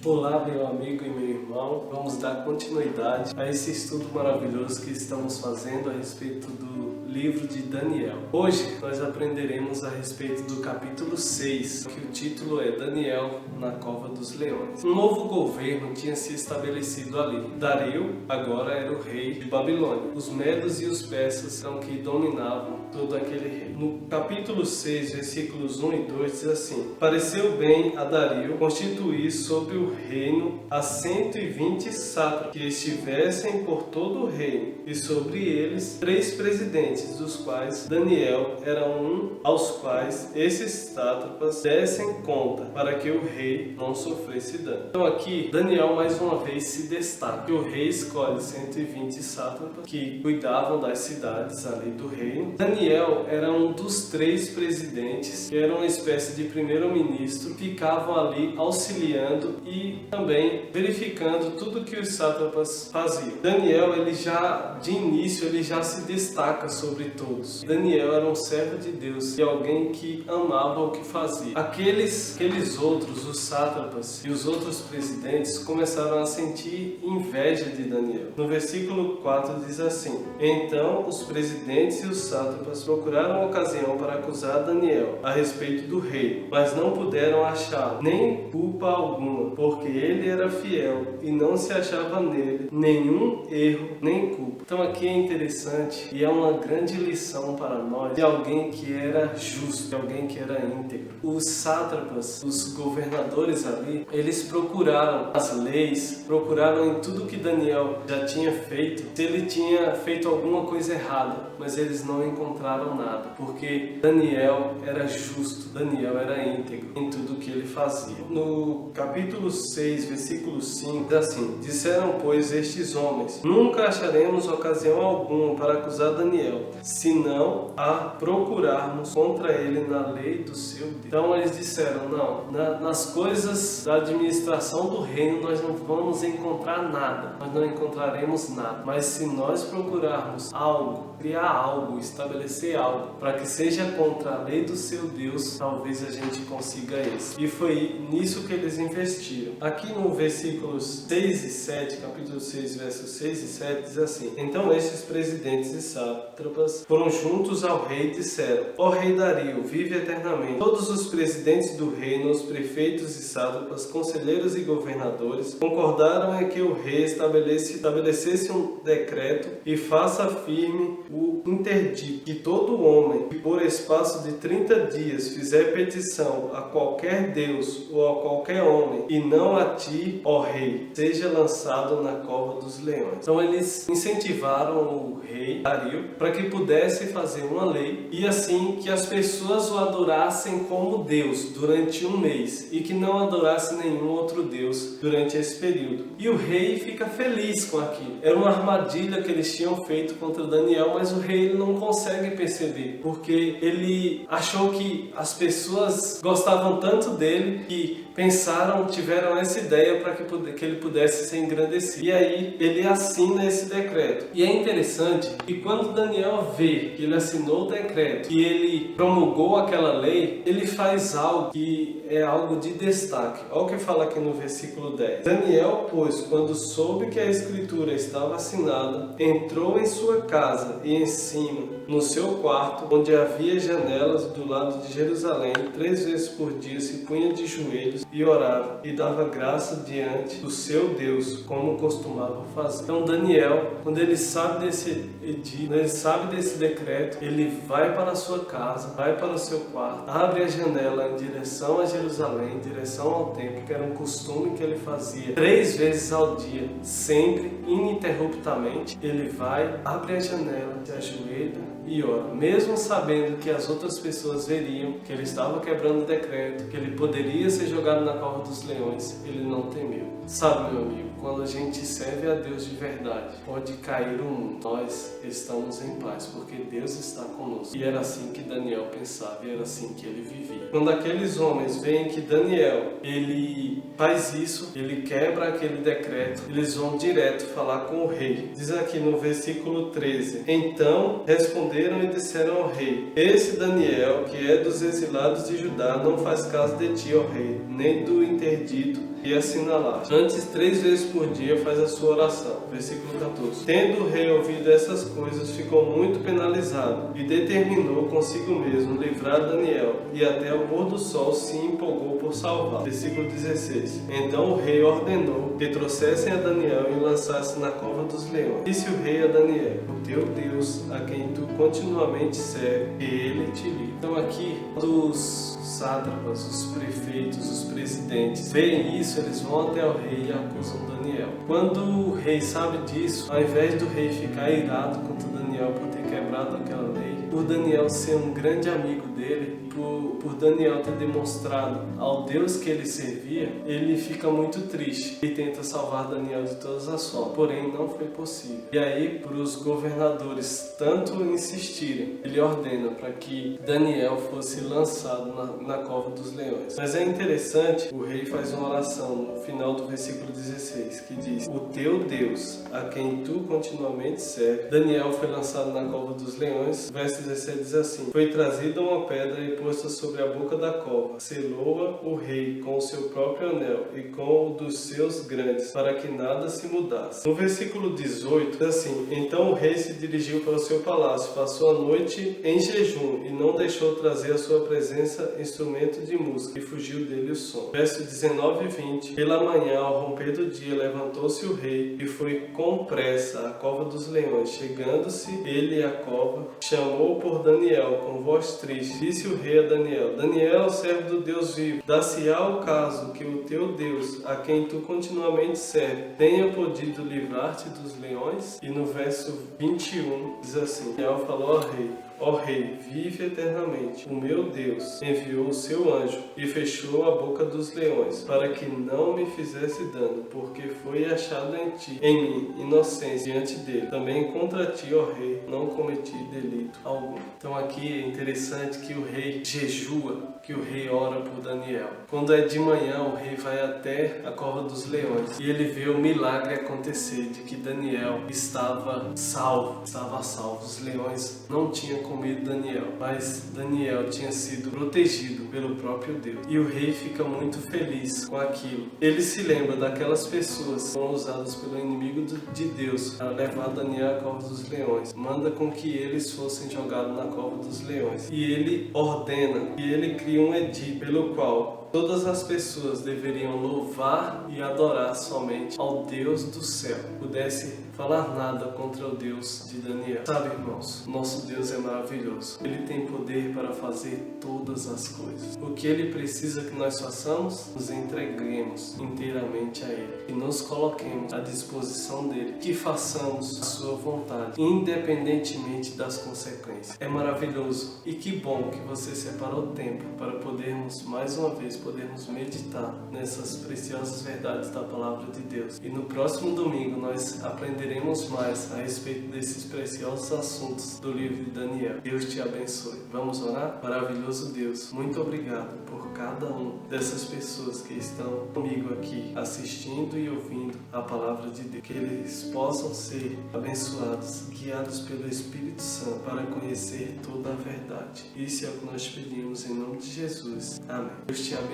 Olá, meu amigo e meu irmão, vamos dar continuidade a esse estudo maravilhoso que estamos fazendo a respeito do livro de Daniel. Hoje nós aprenderemos a respeito do capítulo 6, que o título é Daniel na Cova dos Leões. Um novo governo tinha se estabelecido ali. Dario agora era o rei de Babilônia. Os medos e os persas são que dominavam todo aquele reino. No capítulo 6, versículos 1 e 2 diz assim: Pareceu bem a Dario constituir sobre o reino a 120 sátrapas que estivessem por todo o reino, e sobre eles 3 presidentes, dos quais Daniel era um, aos quais esses sátrapas dessem conta, para que o rei não sofresse dano. Então aqui Daniel mais uma vez se destaca, que o rei escolhe 120 sátrapas que cuidavam das cidades ali do reino. Daniel era um dos 3 presidentes, que eram uma espécie de primeiro-ministro, ficavam ali auxiliando e também verificando tudo que os sátrapas faziam. Daniel, ele já de início, ele já se destaca sobre todos. Daniel era um servo de Deus e alguém que amava o que fazia. Aqueles outros, os sátrapas e os outros presidentes, começaram a sentir inveja de Daniel. No versículo 4 diz assim: Então os presidentes e os sátrapas procuraram ocasião para acusar Daniel a respeito do rei, mas não puderam achar nem culpa alguma, porque ele era fiel e não se achava nele nenhum erro nem culpa. Então aqui é interessante e é uma grande lição para nós de alguém que era justo, de alguém que era íntegro. Os sátrapas, os governadores ali, eles procuraram as leis, procuraram em tudo que Daniel já tinha feito, se ele tinha feito alguma coisa errada, mas eles não encontraram nada, porque Daniel era justo, Daniel era íntegro em tudo que ele fazia. No capítulo 6, versículo 5, diz assim: Disseram, pois, estes homens: Nunca acharemos ocasião alguma para acusar Daniel, senão a procurarmos contra ele na lei do seu Deus. Então eles disseram: não, nas coisas da administração do reino nós não vamos encontrar nada, nós não encontraremos nada, mas se nós procurarmos algo, criar algo, estabelecer algo, para que seja contra a lei do seu Deus, talvez a gente consiga isso. E foi nisso que eles investiram. Aqui no versículos 6 e 7, capítulo 6, versos 6 e 7, diz assim: Então estes presidentes e sátrapas foram juntos ao rei e disseram: Ó rei Dario, vive eternamente. Todos os presidentes do reino, os prefeitos e sátrapas, conselheiros e governadores, concordaram em que o rei estabelecesse um decreto e faça firme o interdito, que todo homem que por espaço de 30 dias fizer petição a qualquer deus ou a qualquer homem, e não a ti, ó rei, seja lançado na cova dos leões. Então eles incentivaram o rei Dario para que pudesse fazer uma lei, e assim que as pessoas o adorassem como Deus durante um mês, e que não adorassem nenhum outro Deus durante esse período. E o rei fica feliz com aquilo. Era uma armadilha que eles tinham feito contra Daniel, mas o rei não consegue perceber, porque ele achou que as pessoas gostavam tanto dele que tiveram essa ideia para que ele pudesse ser engrandecido. E aí ele assina esse decreto. E é interessante que quando Daniel vê que ele assinou o decreto, que ele promulgou aquela lei, ele faz algo que é algo de destaque. Olha o que fala aqui no versículo 10. Daniel, pois, quando soube que a escritura estava assinada, entrou em sua casa e em cima, no seu quarto, onde havia janelas do lado de Jerusalém, 3 vezes por dia se punha de joelhos e orava e dava graça diante do seu Deus, como costumava fazer. Então Daniel, quando ele sabe desse edito, quando ele sabe desse decreto, ele vai para a sua casa, vai para o seu quarto, abre a janela em direção a Jerusalém, em direção ao templo, que era um costume que ele fazia 3 vezes ao dia, sempre, ininterruptamente. Ele vai, abre a janela, se ajoelha e ora, mesmo sabendo que as outras pessoas veriam que ele estava quebrando o decreto, que ele poderia ser jogado na cova dos leões, ele não temeu. Sabe, meu amigo, quando a gente serve a Deus de verdade, pode cair o mundo, nós estamos em paz, porque Deus está conosco. E era assim que Daniel pensava, e era assim que ele vivia. Quando aqueles homens veem que Daniel, ele faz isso, ele quebra aquele decreto, eles vão direto falar com o rei. Diz aqui no versículo 13: Então responderam e disseram ao rei: Esse Daniel, que é dos exilados de Judá, não faz caso de ti, ó rei, nem do interdito e assinalaste. Antes, 3 vezes por dia faz a sua oração. Versículo 14. Tendo o rei ouvido essas coisas, ficou muito penalizado e determinou consigo mesmo livrar Daniel, e até o pôr do sol se empolgou por salvar. Versículo 16. Então o rei ordenou que trouxessem a Daniel e o lançassem na cova dos leões. Disse o rei a Daniel: o teu Deus, a quem tu continuamente serve, que ele te livre. Então aqui, dos sátrapas, os prefeitos, os presidentes veem isso, eles vão até o rei e acusam Daniel. Quando o rei sabe disso, ao invés do rei ficar irado contra Daniel por ter quebrado aquela lei, por Daniel ser um grande amigo dele, por Daniel ter demonstrado ao Deus que ele servia, ele fica muito triste e tenta salvar Daniel de todas as formas, porém não foi possível. E aí, para os governadores tanto insistirem, ele ordena para que Daniel fosse lançado na cova dos leões. Mas é interessante, o rei faz uma oração no final do versículo 16, que diz: o teu Deus, a quem tu continuamente serve. Daniel foi lançado na cova dos leões. Verso 17 diz assim: foi trazida uma pedra e posta sobre a boca da cova. Selou-a o rei com o seu próprio anel e com o dos seus grandes, para que nada se mudasse. No versículo 18 diz assim: então o rei se dirigiu para o seu palácio, passou a noite em jejum e não deixou trazer à sua presença instrumento de música, e fugiu dele o som. Verso 19 e 20. Pela manhã, ao romper do dia, levantou-se o rei e foi com pressa à cova dos leões. Chegando-se ele à cova, chamou por Daniel com voz triste. Disse o rei a Daniel: Daniel, servo do Deus vivo, dá-se-á o caso que o teu Deus, a quem tu continuamente serves, tenha podido livrar-te dos leões? E no verso 21 diz assim: Daniel falou ao rei: ó rei, vive eternamente. O meu Deus enviou o seu anjo e fechou a boca dos leões, para que não me fizesse dano, porque foi achado em mim, inocência diante dele. Também contra ti, ó rei, não cometi delito algum. Então aqui é interessante que o rei jejua, que o rei ora por Daniel. Quando é de manhã, o rei vai até a cova dos leões e ele vê o milagre acontecer, de que Daniel estava salvo. Os leões não tinham comido Daniel, mas Daniel tinha sido protegido pelo próprio Deus. E o rei fica muito feliz com aquilo. Ele se lembra daquelas pessoas que foram usadas pelo inimigo de Deus para levar Daniel à cova dos leões. Manda com que eles fossem jogados na cova dos leões. E ele ordena, e ele cria um edito pelo qual todas as pessoas deveriam louvar e adorar somente ao Deus do céu. Pudesse falar nada contra o Deus de Daniel. Sabe, irmãos, nosso Deus é maravilhoso. Ele tem poder para fazer todas as coisas. O que Ele precisa que nós façamos? Nos entreguemos inteiramente a Ele e nos coloquemos à disposição dEle, que façamos a sua vontade, independentemente das consequências. É maravilhoso e que bom que você separou tempo para podermos mais uma vez meditar nessas preciosas verdades da Palavra de Deus. E no próximo domingo nós aprenderemos mais a respeito desses preciosos assuntos do livro de Daniel. Deus te abençoe. Vamos orar? Maravilhoso Deus, muito obrigado por cada uma dessas pessoas que estão comigo aqui, assistindo e ouvindo a Palavra de Deus. Que eles possam ser abençoados, guiados pelo Espírito Santo para conhecer toda a verdade. Isso é o que nós pedimos em nome de Jesus. Amém. Deus te abençoe.